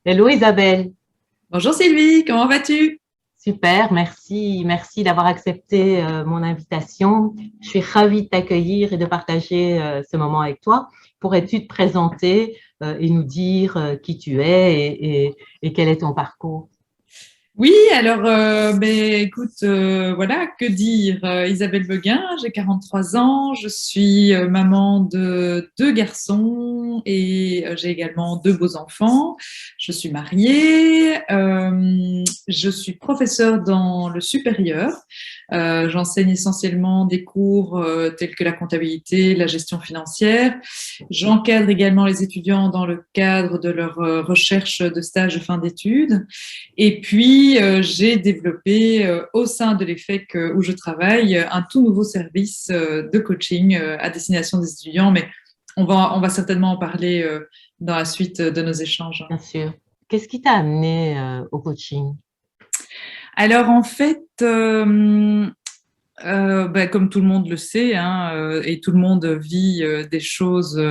Hello Isabelle, Bonjour Sylvie, comment vas-tu? super, merci, merci d'avoir accepté mon invitation. Je suis ravie de t'accueillir et de partager ce moment avec toi. Pourrais-tu te présenter et nous dire qui tu es et quel est ton parcours? Oui, alors, écoute, voilà, que dire? Isabelle Beguin, j'ai 43 ans, je suis maman de deux garçons et j'ai également deux beaux enfants. Je suis mariée, je suis professeure dans le supérieur. J'enseigne essentiellement des cours tels que la comptabilité, la gestion financière. J'encadre également les étudiants dans le cadre de leur recherche de stage de fin d'études. Et puis, j'ai développé au sein de l'EFEC où je travaille un tout nouveau service de coaching à destination des étudiants, mais on va certainement en parler dans la suite de nos échanges. Bien sûr. Qu'est-ce qui t'a amené au coaching? Alors, en fait, comme tout le monde le sait, hein, et tout le monde vit des choses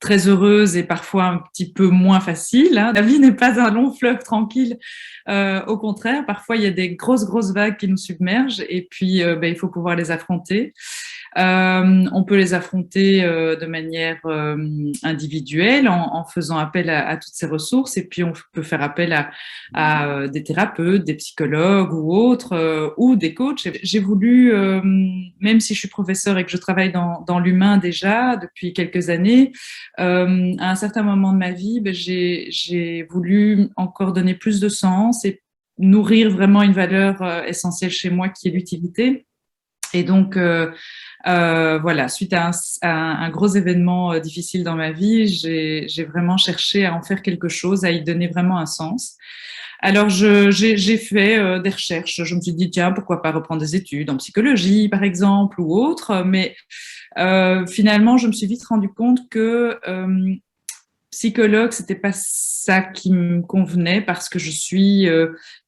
très heureuses et parfois un petit peu moins faciles, hein. La vie n'est pas un long fleuve tranquille. Au contraire, parfois il y a des grosses, grosses vagues qui nous submergent et puis il faut pouvoir les affronter. On peut les affronter de manière individuelle en faisant appel à toutes ces ressources et puis on peut faire appel à des thérapeutes, des psychologues ou autres, ou des coachs. J'ai voulu, même si je suis professeure et que je travaille dans l'humain déjà depuis quelques années, à un certain moment de ma vie, j'ai voulu encore donner plus de sens et nourrir vraiment une valeur essentielle chez moi qui est l'utilité. Et donc, voilà, suite à un gros événement difficile dans ma vie, j'ai vraiment cherché à en faire quelque chose, à y donner vraiment un sens. Alors, j'ai fait des recherches. Je me suis dit, tiens, pourquoi pas reprendre des études en psychologie, par exemple, ou autre. Mais finalement, je me suis vite rendu compte que psychologue, c'était pas ça qui me convenait parce que je suis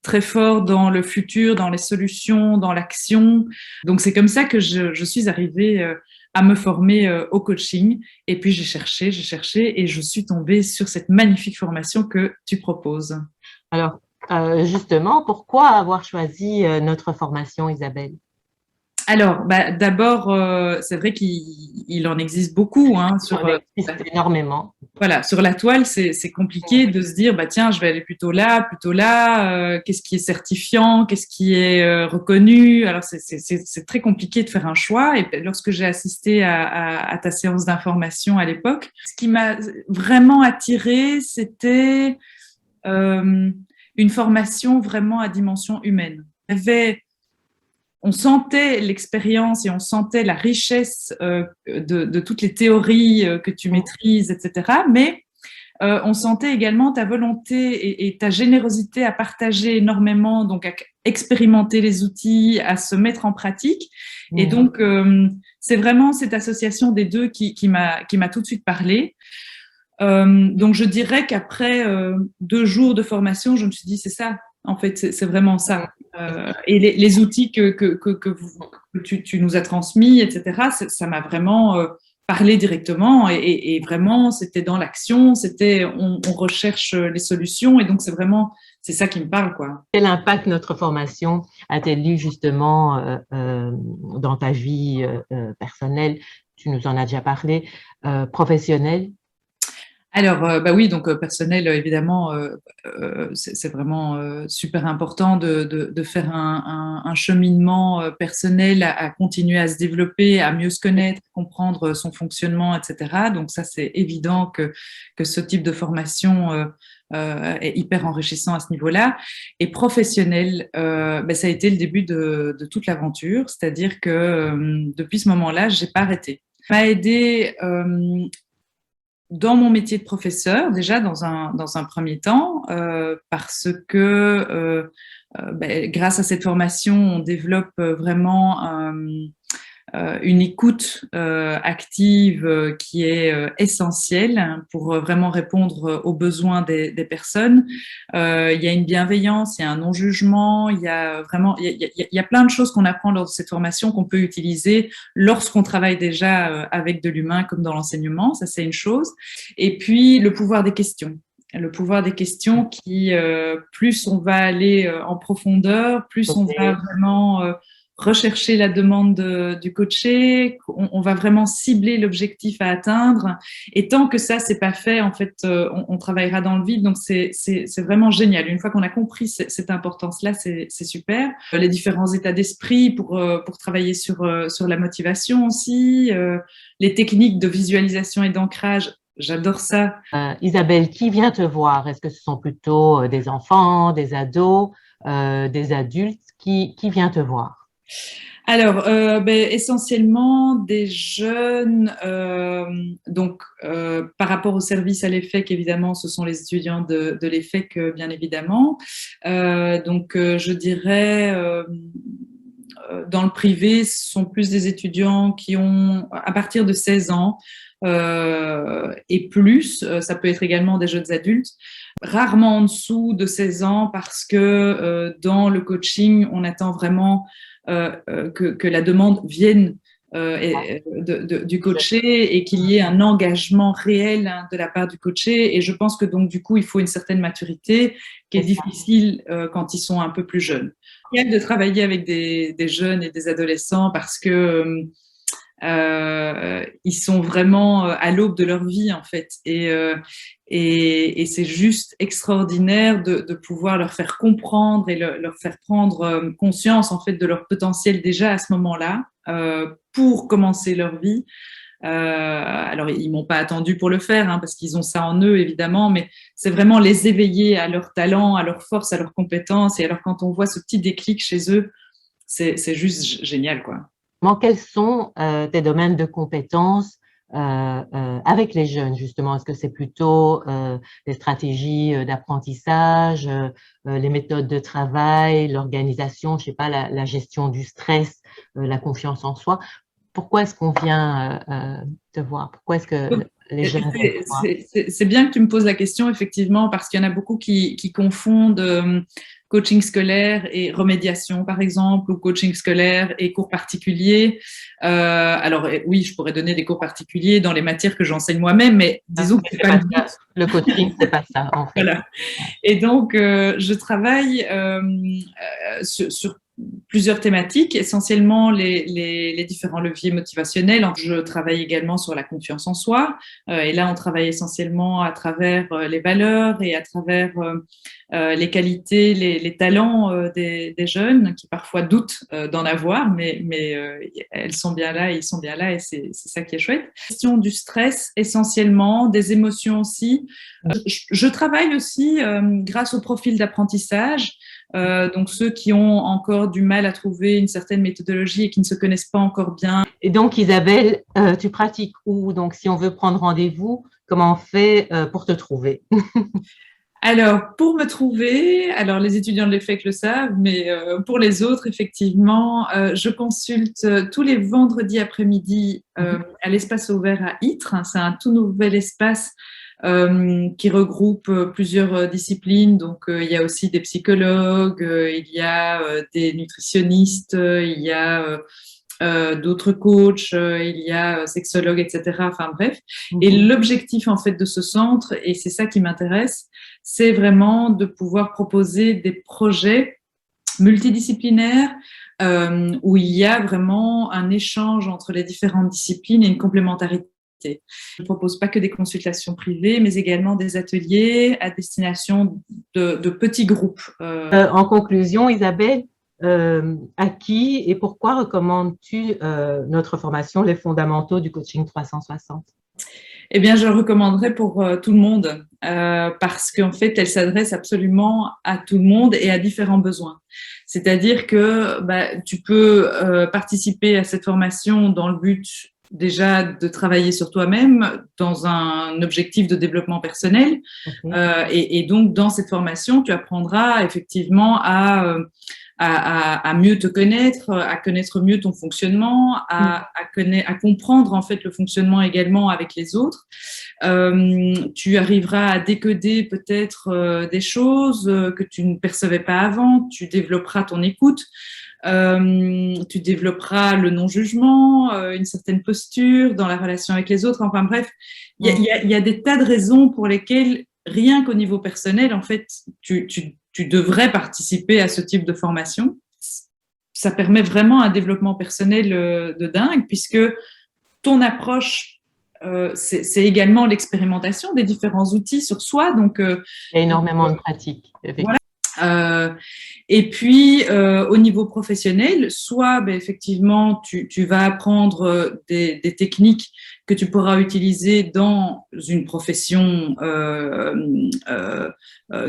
très fort dans le futur, dans les solutions, dans l'action. Donc c'est comme ça que je suis arrivée à me former au coaching. Et puis j'ai cherché et je suis tombée sur cette magnifique formation que tu proposes. Alors, justement, pourquoi avoir choisi notre formation, Isabelle? Alors, d'abord, c'est vrai qu'il en existe beaucoup hein, On existe énormément. voilà, sur la toile, c'est compliqué de se dire, bah tiens, je vais aller plutôt là, qu'est-ce qui est certifiant, qu'est-ce qui est reconnu. Alors, c'est très compliqué de faire un choix. Et lorsque j'ai assisté à ta séance d'information à l'époque, ce qui m'a vraiment attirée, c'était une formation vraiment à dimension humaine. On sentait l'expérience et on sentait la richesse de toutes les théories que tu maîtrises, etc. Mais on sentait également ta volonté et ta générosité à partager énormément, donc à expérimenter les outils, à se mettre en pratique. Et donc, c'est vraiment cette association des deux qui m'a tout de suite parlé. Donc, je dirais qu'après 2 jours de formation, je me suis dit, c'est ça, en fait, c'est vraiment ça. Et les outils que tu nous as transmis, etc., ça m'a vraiment parlé directement. Et vraiment, c'était dans l'action, c'était on recherche les solutions. Et donc, c'est ça qui me parle, quoi. Quel impact notre formation a-t-elle eu justement dans ta vie personnelle? Tu nous en as déjà parlé, professionnelle. Alors, bah oui, donc personnel, évidemment, c'est vraiment super important de faire un cheminement personnel à continuer à se développer, à mieux se connaître, comprendre son fonctionnement, etc. Donc ça, c'est évident que ce type de formation est hyper enrichissant à ce niveau-là. Et professionnel, bah, ça a été le début de toute l'aventure, c'est-à-dire que depuis ce moment-là, j'ai pas arrêté. Ça m'a aidé dans mon métier de professeur, déjà dans un premier temps, parce que grâce à cette formation, on développe vraiment une écoute active qui est essentielle pour vraiment répondre aux besoins des personnes. Il y a une bienveillance, il y a un non-jugement, il y a vraiment, il y a plein de choses qu'on apprend lors de cette formation qu'on peut utiliser lorsqu'on travaille déjà avec de l'humain comme dans l'enseignement, ça c'est une chose. Et puis le pouvoir des questions. le pouvoir des questions qui, plus on va aller en profondeur, plus on va vraiment rechercher la demande du coaché, on va vraiment cibler l'objectif à atteindre. Et tant que ça, c'est pas fait, en fait, on travaillera dans le vide. Donc, c'est vraiment génial. Une fois qu'on a compris cette importance-là, c'est super. Les différents états d'esprit pour travailler sur la motivation aussi, les techniques de visualisation et d'ancrage. J'adore ça. Isabelle, qui vient te voir? Est-ce que ce sont plutôt des enfants, des ados, des adultes? Qui vient te voir? Alors, essentiellement des jeunes, donc par rapport au service à l'EFEC, évidemment, ce sont les étudiants de l'EFEC, bien évidemment. Je dirais, dans le privé, ce sont plus des étudiants qui ont, à partir de 16 ans et plus, ça peut être également des jeunes adultes, rarement en dessous de 16 ans parce que dans le coaching, on attend vraiment que la demande vienne du coaché et qu'il y ait un engagement réel de la part du coaché. Et je pense que donc du coup, il faut une certaine maturité qui est difficile quand ils sont un peu plus jeunes. Il y a de travailler avec des jeunes et des adolescents parce que ils sont vraiment à l'aube de leur vie en fait et c'est juste extraordinaire de pouvoir leur faire comprendre et leur faire prendre conscience en fait de leur potentiel déjà à ce moment-là pour commencer leur vie. Alors ils m'ont pas attendu pour le faire parce qu'ils ont ça en eux évidemment, mais c'est vraiment les éveiller à leur talent, à leur force, à leurs compétences. Et alors quand on voit ce petit déclic chez eux, c'est juste génial quoi. Quels sont tes domaines de compétences avec les jeunes, justement? Est-ce que c'est plutôt les stratégies d'apprentissage, les méthodes de travail, l'organisation, je sais pas, la gestion du stress, la confiance en soi? Pourquoi est-ce qu'on vient te voir? Pourquoi est-ce que les jeunes viennent te voir? C'est bien que tu me poses la question, effectivement, parce qu'il y en a beaucoup qui confondent coaching scolaire et remédiation, par exemple, ou coaching scolaire et cours particuliers. Alors, oui, je pourrais donner des cours particuliers dans les matières que j'enseigne moi-même, mais disons que c'est pas le but. Le coaching, c'est pas ça, en fait. Voilà. Et donc, je travaille sur plusieurs thématiques, essentiellement les différents leviers motivationnels. Je travaille également sur la confiance en soi. Et là, on travaille essentiellement à travers les valeurs et à travers les qualités, les talents des jeunes qui parfois doutent d'en avoir, mais elles sont bien là et ils sont bien là et c'est ça qui est chouette. Question du stress essentiellement, des émotions aussi. Je travaille aussi grâce au profil d'apprentissage. Donc ceux qui ont encore du mal à trouver une certaine méthodologie et qui ne se connaissent pas encore bien. Et donc Isabelle, tu pratiques où? Donc si on veut prendre rendez-vous, comment on fait pour te trouver? Alors, pour me trouver, alors les étudiants de l'EFEC le savent, mais pour les autres, effectivement, je consulte tous les vendredis après-midi à l'espace ouvert à Ytre. C'est un tout nouvel espace qui regroupe plusieurs disciplines. Donc, il y a aussi des psychologues, il y a des nutritionnistes, il y a d'autres coachs, il y a sexologues, etc. Enfin bref. Et l'objectif en fait de ce centre, et c'est ça qui m'intéresse, c'est vraiment de pouvoir proposer des projets multidisciplinaires où il y a vraiment un échange entre les différentes disciplines et une complémentarité. Je ne propose pas que des consultations privées, mais également des ateliers à destination de petits groupes. En conclusion, Isabelle, à qui et pourquoi recommandes-tu notre formation, les fondamentaux du coaching 360? Eh bien, je le recommanderais pour tout le monde parce qu'en fait, elle s'adresse absolument à tout le monde et à différents besoins. C'est-à-dire que tu peux participer à cette formation dans le but déjà de travailler sur toi-même dans un objectif de développement personnel. Et donc, dans cette formation, tu apprendras effectivement à mieux te connaître, à connaître mieux ton fonctionnement, à comprendre en fait le fonctionnement également avec les autres. Tu arriveras à décoder peut-être des choses que tu ne percevais pas avant. Tu développeras ton écoute. Tu développeras le non-jugement, une certaine posture dans la relation avec les autres. Enfin bref, il y a des tas de raisons pour lesquelles rien qu'au niveau personnel, en fait, tu devrais participer à ce type de formation. Ça permet vraiment un développement personnel de dingue, puisque ton approche, c'est également l'expérimentation des différents outils sur soi. Donc, il y a énormément de pratiques. Voilà. Et puis, au niveau professionnel, soit effectivement, tu vas apprendre des techniques que tu pourras utiliser dans une profession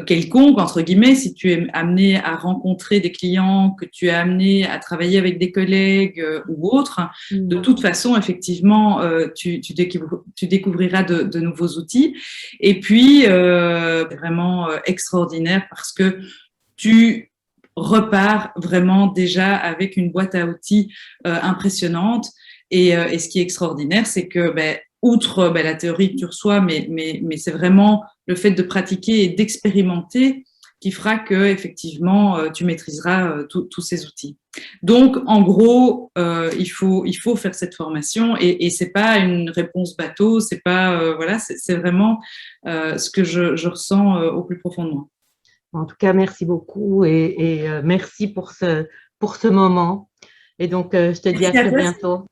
quelconque, entre guillemets, si tu es amené à rencontrer des clients, que tu es amené à travailler avec des collègues ou autres. De toute façon, effectivement, tu découvriras de nouveaux outils. Et puis, vraiment extraordinaire parce que tu repars vraiment déjà avec une boîte à outils impressionnante. Et ce qui est extraordinaire, c'est que, outre la théorie que tu reçois, mais c'est vraiment le fait de pratiquer et d'expérimenter qui fera que effectivement tu maîtriseras tous ces outils. Donc, en gros, il faut faire cette formation et c'est pas une réponse bateau, c'est pas voilà, c'est vraiment ce que je ressens au plus profond de moi. En tout cas, merci beaucoup et merci pour ce moment. Et donc, je te dis à très bientôt.